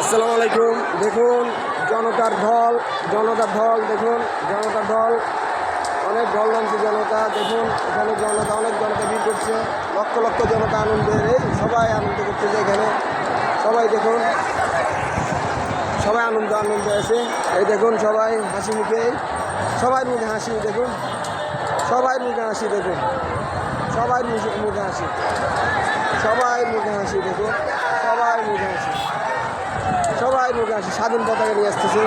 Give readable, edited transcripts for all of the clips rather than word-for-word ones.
আসসালামু আলাইকুম। দেখুন জনতার ঢল দেখুন জনতার ঢল, অনেক ঢল নামছে জনতা। দেখুন এখানে অনেক জনতা ভিড় করছে, লক্ষ লক্ষ জনতা আনন্দের, এই সবাই আনন্দ করতেছে এখানে। সবাই দেখুন, সবাই আনন্দ আছে। এই দেখুন সবাই হাসি মুখে, সবাই মুখে হাসি। দেখুন সবাই মুখে হাসি, দেখুন সবাই মুখে হাসি, সবাই মুখে হাসি। দেখুন সবাই মুখে হাসি, সবাই মুখে হাসি। স্বাধীন পতাকা নিয়ে আসতেছে,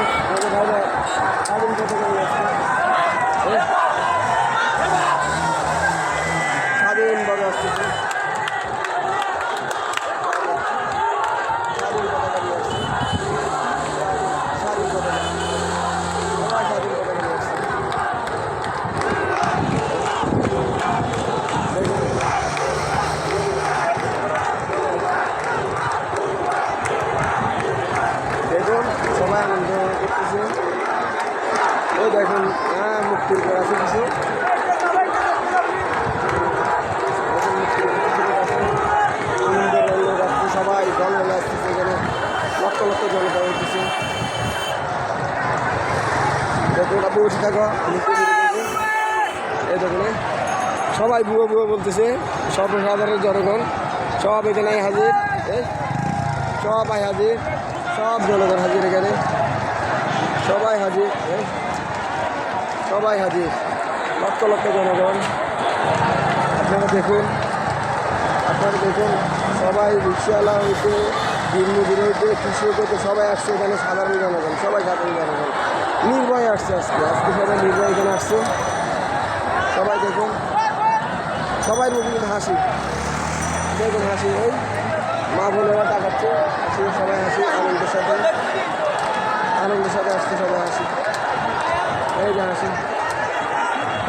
স্বাধীন পতাকা নিয়ে আসছে, স্বাধীনভাবে আসতেছে, স্বাধীন পতাকা নিয়ে আসছে, স্বাধীন পতাকা, সবাই স্বাধীন পতাকা নিয়ে আসছে। দেখুন সবাই আনন্দ করতেছে। ওই দেখুন মুক্তির পর আছে কিছু, আনন্দের রঙে যাচ্ছে, সবাই দল হলে আসতেছে। এখানে লক্ষ লক্ষ জনতা হইতেছে। দেখুন আপনি বসে থাকো, আমি এই দেখুন সবাই বুয়ো বুয়ো বলতেছে। সর্বসাধারণ জনগণ সব এখানে হাজির, সবাই হাজির, সব জনগণ হাজির এখানে, সবাই হাজির, সবাই হাজির, লক্ষ লক্ষ জনগণ। আপনারা দেখুন সবাই রিক্সাওয়ালা হইতে, দিনমজুর হইতে, কৃষক হইতে সবাই আসছে এখানে। সাধারণ জনগণ, সবাই সাধারণ জনগণ নির্ভয়ে আসছে। আজকে সবাই নির্ভয় এখানে আসছে। সবাই দেখুন, সবাই মুখে কিন্তু হাসি, দেখুন হাসি। ওই মা বোনেরা তাকাচ্ছে, হাসি, সবাই হাসি, আনন্দের সাথে আসছে সবাই হাসি। এই যে হাসি,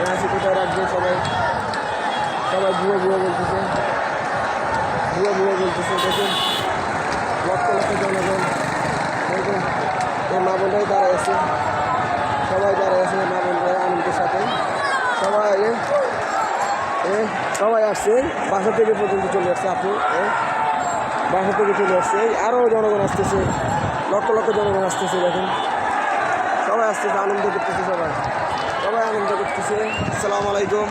হাসি কোথায় রাখবে সবাই, সবাই ভুয়ো বলতেছে, দেখুন লক্ষ লক্ষ জনগণ। দেখুন এই মা বোনরাই দাঁড়ায় আছে, সবাই দাঁড়ায় আছে, মা বোনরাই আনন্দের সাথে। সবাই আসছে, বাসা থেকে পর্যন্ত চলে আসছে। আপু বাসা থেকে চলে আসছে, আরও জনগণ আসতেছে, লক্ষ লক্ষ জনগণ আসতেছে। দেখুন সবাই আসতেছে, আনন্দ করতেছে, সবাই আনন্দ করতেছে। আসসালামু আলাইকুম।